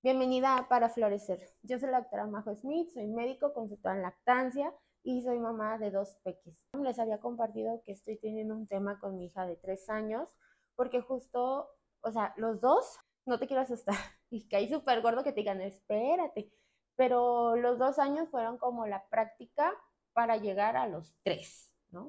Bienvenida a Para Florecer. Yo soy la doctora Majo Smith, soy médico, consultora en lactancia y soy mamá de 2 peques. Les había compartido que estoy teniendo un tema con mi hija de 3 años porque justo, los dos, no te quiero asustar, y caí súper gordo que te digan, espérate, pero los 2 años fueron como la práctica para llegar a los 3, ¿no?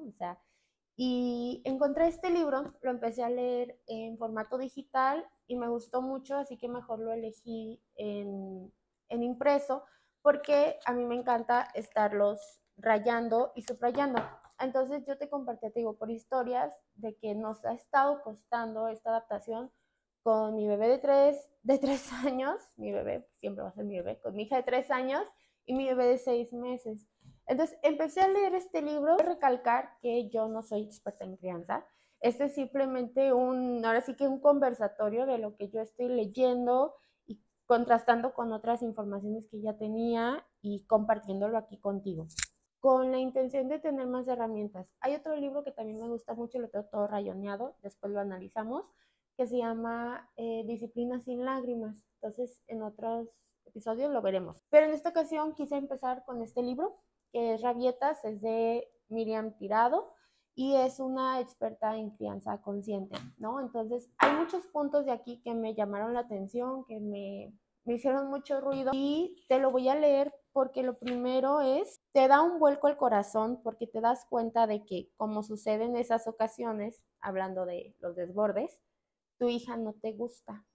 Y encontré este libro, lo empecé a leer en formato digital y me gustó mucho, así que mejor lo elegí en impreso, porque a mí me encanta estarlos rayando y subrayando. Entonces yo te compartí, te digo, por historias de que nos ha estado costando esta adaptación con mi bebé de 3 años, mi bebé siempre va a ser mi bebé, con mi hija de 3 años y mi bebé de 6 meses. Entonces empecé a leer este libro, recalcar que yo no soy experta en crianza. Este es simplemente ahora sí que un conversatorio de lo que yo estoy leyendo y contrastando con otras informaciones que ya tenía y compartiéndolo aquí contigo, con la intención de tener más herramientas. Hay otro libro que también me gusta mucho, lo tengo todo rayoneado, después lo analizamos, que se llama Disciplina sin lágrimas. Entonces, en otros episodios lo veremos. Pero en esta ocasión quise empezar con este libro, que es Rabietas, es de Miriam Tirado y es una experta en crianza consciente, ¿no? Entonces, hay muchos puntos de aquí que me llamaron la atención, que me hicieron mucho ruido y te lo voy a leer porque lo primero es, te da un vuelco al corazón porque te das cuenta de que, como sucede en esas ocasiones, hablando de los desbordes, tu hija no te gusta.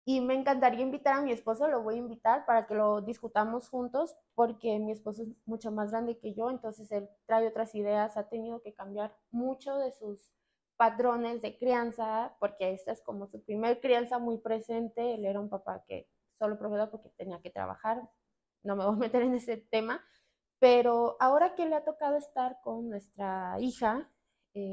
Y me encantaría invitar a mi esposo, lo voy a invitar para que lo discutamos juntos, porque mi esposo es mucho más grande que yo, entonces él trae otras ideas, ha tenido que cambiar mucho de sus patrones de crianza, porque esta es como su primer crianza muy presente. Él era un papá que solo proveedor porque tenía que trabajar, no me voy a meter en ese tema, pero ahora que le ha tocado estar con nuestra hija,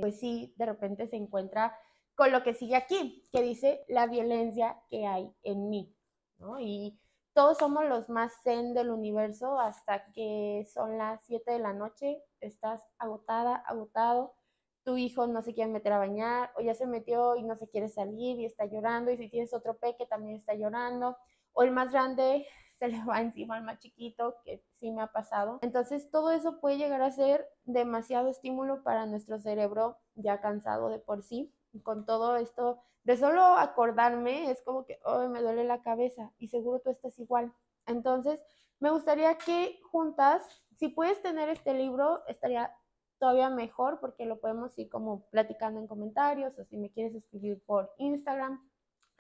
pues sí, de repente se encuentra con lo que sigue aquí, que dice la violencia que hay en mí, ¿no? Y todos somos los más zen del universo hasta que son las 7 de la noche, estás agotada, agotado, tu hijo no se quiere meter a bañar o ya se metió y no se quiere salir y está llorando, y si tienes otro peque también está llorando, o el más grande se le va encima al más chiquito, que sí me ha pasado. Entonces todo eso puede llegar a ser demasiado estímulo para nuestro cerebro ya cansado de por sí. Y con todo esto, de solo acordarme, es como que oh, me duele la cabeza, y seguro tú estás igual. Entonces me gustaría que juntas, si puedes tener este libro, estaría todavía mejor porque lo podemos ir como platicando en comentarios o si me quieres escribir por Instagram.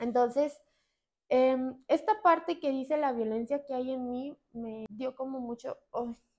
Entonces, esta parte que dice la violencia que hay en mí me dio como mucho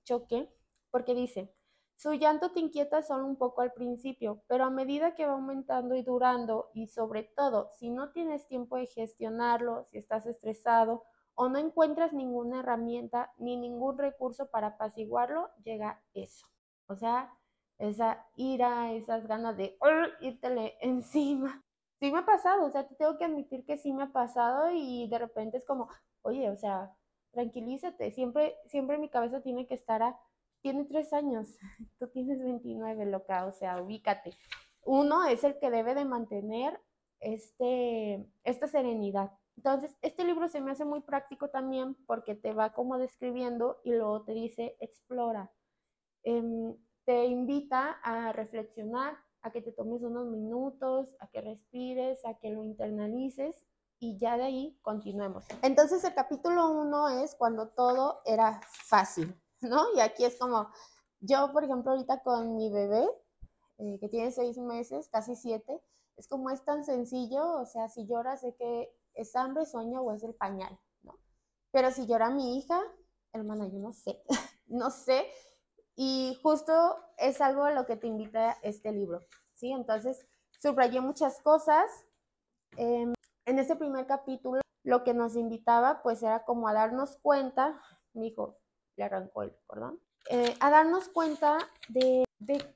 choque, porque dice, su llanto te inquieta solo un poco al principio, pero a medida que va aumentando y durando, y sobre todo, si no tienes tiempo de gestionarlo, si estás estresado o no encuentras ninguna herramienta ni ningún recurso para apaciguarlo, llega eso. O sea, esa ira, esas ganas de írtele encima. Sí me ha pasado, o sea, te tengo que admitir que sí me ha pasado y de repente es como, oye, o sea, tranquilízate, siempre mi cabeza tiene que estar tiene 3 años, tú tienes 29, loca, o sea, ubícate. Uno es el que debe de mantener esta serenidad. Entonces, este libro se me hace muy práctico también porque te va como describiendo y luego te dice, explora. Te invita a reflexionar, a que te tomes unos minutos, a que respires, a que lo internalices y ya de ahí continuemos. Entonces el capítulo 1 es cuando todo era fácil, ¿no? Y aquí es como, yo por ejemplo ahorita con mi bebé, que tiene 6 meses, casi 7, es como es tan sencillo, o sea, si llora sé que es hambre, sueño o es el pañal, ¿no? Pero si llora mi hija, hermana, yo no sé, no sé, y justo es algo a lo que te invita este libro, ¿sí? Entonces, subrayé muchas cosas. En este primer capítulo, lo que nos invitaba, pues, era como a darnos cuenta, mi hijo le arrancó el cordón, a darnos cuenta de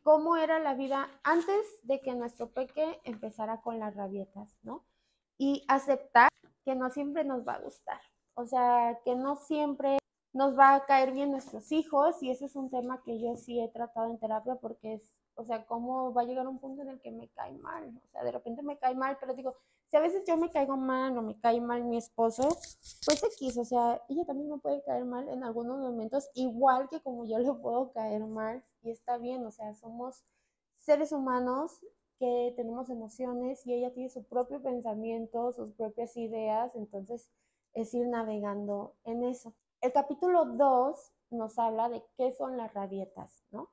cómo era la vida antes de que nuestro peque empezara con las rabietas, ¿no? Y aceptar que no siempre nos va a gustar, o sea, que no siempre nos va a caer bien nuestros hijos, y ese es un tema que yo sí he tratado en terapia porque es, o sea, cómo va a llegar un punto en el que me cae mal, o sea, de repente me cae mal, pero digo, Si a veces yo me caigo mal o me cae mal mi esposo, pues X, o sea, ella también me puede caer mal en algunos momentos, igual que como yo le puedo caer mal, y está bien, o sea, somos seres humanos que tenemos emociones y ella tiene su propio pensamiento, sus propias ideas, entonces es ir navegando en eso. El capítulo 2 nos habla de qué son las rabietas, ¿no?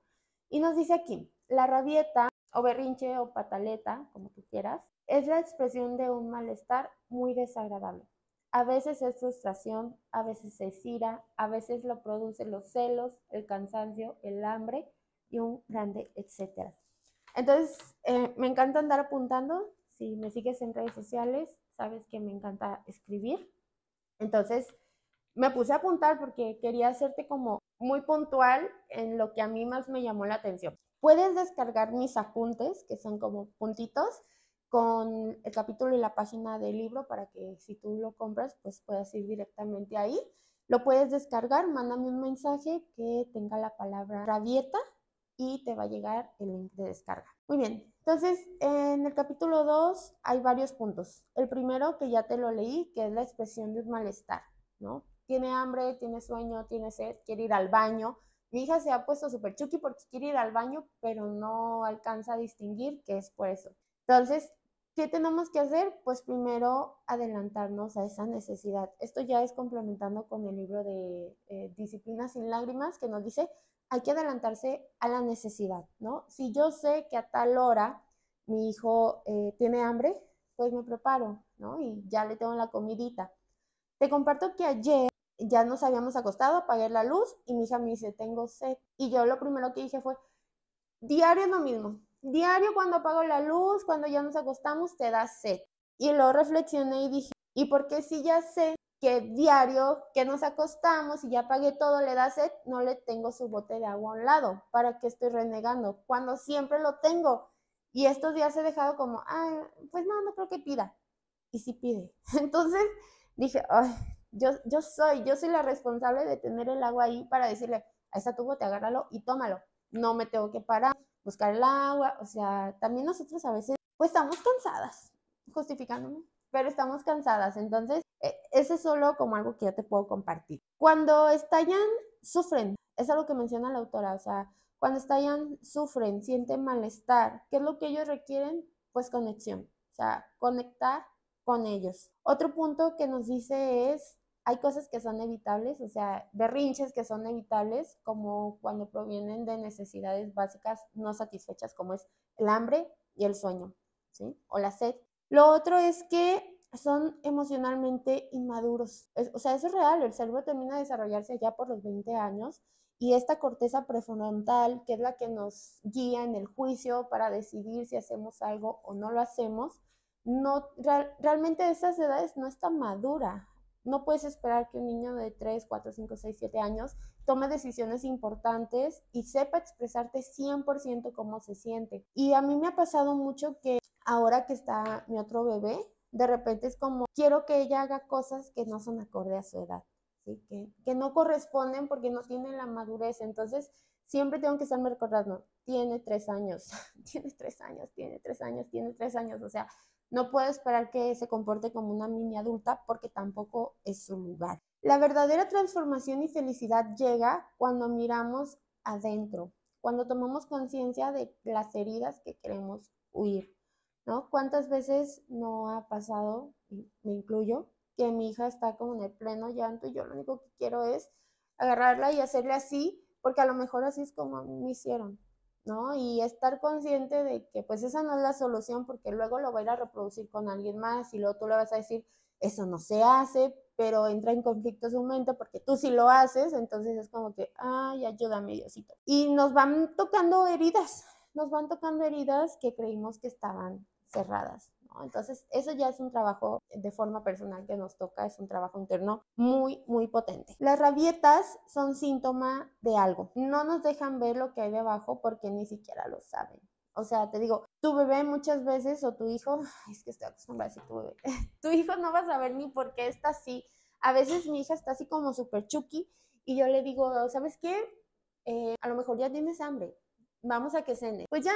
Y nos dice aquí, la rabieta o berrinche o pataleta, como tú quieras, es la expresión de un malestar muy desagradable. A veces es frustración, a veces es ira, a veces lo producen los celos, el cansancio, el hambre y un grande etcétera. Entonces, me encanta andar apuntando. Si me sigues en redes sociales, sabes que me encanta escribir. Entonces, me puse a apuntar porque quería hacerte como muy puntual en lo que a mí más me llamó la atención. Puedes descargar mis apuntes, que son como puntitos, con el capítulo y la página del libro para que si tú lo compras, pues puedas ir directamente ahí. Lo puedes descargar, mándame un mensaje que tenga la palabra rabieta y te va a llegar el link de descarga. Muy bien, entonces en el capítulo 2 hay varios puntos. El primero, que ya te lo leí, que es la expresión de un malestar, ¿no? Tiene hambre, tiene sueño, tiene sed, quiere ir al baño. Mi hija se ha puesto súper chuki porque quiere ir al baño, pero no alcanza a distinguir que es por eso. Entonces, ¿qué tenemos que hacer? Pues primero adelantarnos a esa necesidad. Esto ya es complementando con el libro de Disciplina sin lágrimas, que nos dice hay que adelantarse a la necesidad, ¿no? Si yo sé que a tal hora mi hijo tiene hambre, pues me preparo, ¿no? Y ya le tengo la comidita. Te comparto que ayer ya nos habíamos acostado, apagué la luz y mi hija me dice, tengo sed. Y yo lo primero que dije fue, diario es lo mismo. Diario cuando apago la luz, cuando ya nos acostamos, te da sed. Y luego reflexioné y dije, ¿y por qué si ya sé que diario que nos acostamos y ya apagué todo le da sed, no le tengo su bote de agua a un lado? ¿Para qué estoy renegando? Cuando siempre lo tengo. Y estos días he dejado como, ay, pues no creo que pida. Y sí pide. Entonces dije, ay, yo soy la responsable de tener el agua ahí para decirle, ahí está tu bote, agárralo y tómalo. No me tengo que parar, buscar el agua, o sea, también nosotros a veces, pues estamos cansadas, justificándome, pero estamos cansadas, entonces, ese es solo como algo que yo te puedo compartir. Cuando estallan, sufren, es algo que menciona la autora, o sea, cuando estallan, sufren, sienten malestar. ¿Qué es lo que ellos requieren? Pues conexión, o sea, conectar con ellos. Otro punto que nos dice es, hay cosas que son evitables, o sea, berrinches que son evitables, como cuando provienen de necesidades básicas no satisfechas, como es el hambre y el sueño, ¿sí? O la sed. Lo otro es que son emocionalmente inmaduros. O sea, eso es real, el cerebro termina de desarrollarse ya por los 20 años y esta corteza prefrontal, que es la que nos guía en el juicio para decidir si hacemos algo o no lo hacemos, realmente a esas edades no está madura. No puedes esperar que un niño de 3, 4, 5, 6, 7 años tome decisiones importantes y sepa expresarte 100% cómo se siente. Y a mí me ha pasado mucho que ahora que está mi otro bebé, de repente es como, quiero que ella haga cosas que no son acorde a su edad, ¿sí? Que no corresponden porque no tienen la madurez. Entonces, siempre tengo que estarme recordando, tiene 3 años, tiene 3 años, tiene 3 años, tiene 3 años. O sea, no puedo esperar que se comporte como una mini adulta porque tampoco es su lugar. La verdadera transformación y felicidad llega cuando miramos adentro, cuando tomamos conciencia de las heridas que queremos huir, ¿no? ¿Cuántas veces no ha pasado, y me incluyo, que mi hija está como en el pleno llanto y yo lo único que quiero es agarrarla y hacerle así, porque a lo mejor así es como me hicieron, ¿no? Y estar consciente de que pues esa no es la solución porque luego lo va a ir a reproducir con alguien más y luego tú le vas a decir, eso no se hace, pero entra en conflicto su mente porque tú sí lo haces, entonces es como que, ay, ayúdame, Diosito. Y nos van tocando heridas que creímos que estaban cerradas, ¿no? Entonces, eso ya es un trabajo de forma personal que nos toca, es un trabajo interno muy, muy potente. Las rabietas son síntoma de algo. No nos dejan ver lo que hay debajo porque ni siquiera lo saben. O sea, te digo, tu bebé muchas veces o tu hijo, es que estoy acostumbrada a decir tu bebé, tu hijo no va a saber ni por qué está así. A veces mi hija está así como súper chuki y yo le digo, ¿sabes qué? A lo mejor ya tienes hambre, vamos a que cene. Pues ya,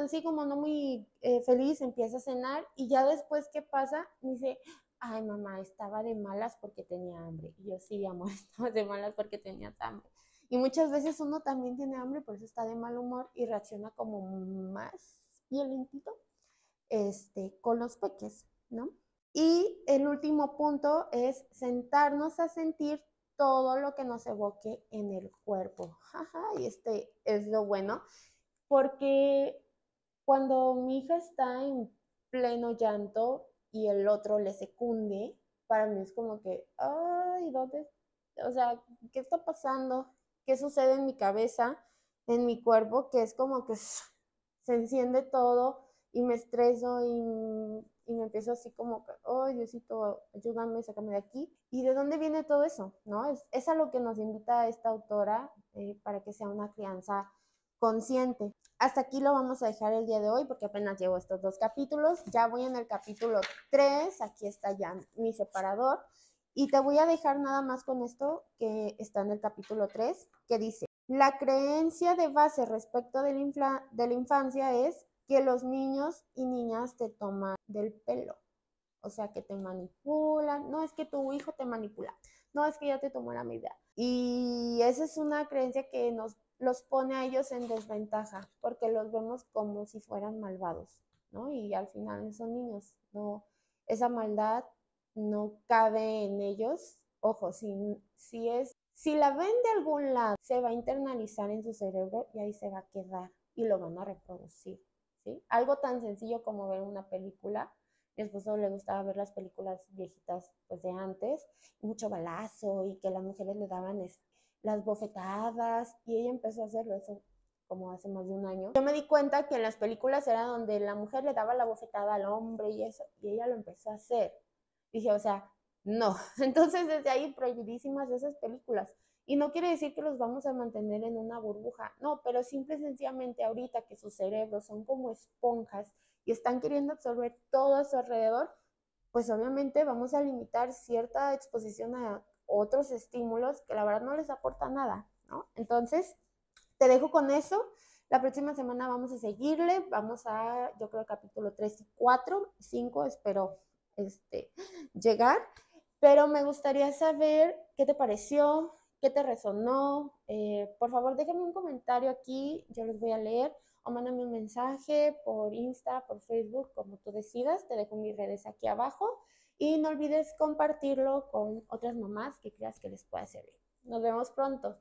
así como no muy feliz, empieza a cenar y ya después, ¿qué pasa? Me dice, ay mamá, estaba de malas porque tenía hambre. Y yo, sí, amor, estaba de malas porque tenías hambre. Y muchas veces uno también tiene hambre, por eso está de mal humor y reacciona como más violentito con los peques, ¿no? Y el último punto es sentarnos a sentir todo lo que nos evoque en el cuerpo. Y es lo bueno, porque cuando mi hija está en pleno llanto y el otro le secunde, para mí es como que, ay, ¿dónde? O sea, ¿qué está pasando? ¿Qué sucede en mi cabeza, en mi cuerpo? Que es como que se enciende todo y me estreso y me empiezo así como que, oh Diosito, ayúdame, sácame de aquí. ¿Y de dónde viene todo eso? ¿No? Es a lo que nos invita esta autora para que sea una crianza consciente. Hasta aquí lo vamos a dejar el día de hoy porque apenas llevo estos 2 capítulos. Ya voy en el capítulo 3, aquí está ya mi separador. Y te voy a dejar nada más con esto que está en el capítulo 3, que dice, la creencia de base respecto de la infancia es que los niños y niñas te toman del pelo, o sea, que te manipulan, no es que tu hijo te manipula, no es que ya te tomó la medida. Y esa es una creencia que los pone a ellos en desventaja, porque los vemos como si fueran malvados, ¿no? Y al final son niños, no, esa maldad no cabe en ellos. Ojo, si la ven de algún lado, se va a internalizar en su cerebro y ahí se va a quedar y lo van a reproducir, ¿sí? Algo tan sencillo como ver una película. Mi esposo le gustaba ver las películas viejitas pues de antes, mucho balazo y que las mujeres le daban las bofetadas y ella empezó a hacerlo eso como hace más de un año. Yo me di cuenta que en las películas era donde la mujer le daba la bofetada al hombre y eso, y ella lo empezó a hacer. Dije, o sea, no. Entonces desde ahí prohibidísimas esas películas. Y no quiere decir que los vamos a mantener en una burbuja, no, pero simple y sencillamente ahorita que sus cerebros son como esponjas y están queriendo absorber todo a su alrededor, pues obviamente vamos a limitar cierta exposición a otros estímulos que la verdad no les aporta nada, ¿no? Entonces, te dejo con eso. La próxima semana vamos a seguirle, vamos a, yo creo, capítulo 3 y 4, 5, espero llegar, pero me gustaría saber qué te pareció, qué te resonó. Por favor, déjame un comentario aquí, yo los voy a leer, o mándame un mensaje por Insta, por Facebook, como tú decidas. Te dejo mis redes aquí abajo y no olvides compartirlo con otras mamás que creas que les pueda servir. Nos vemos pronto.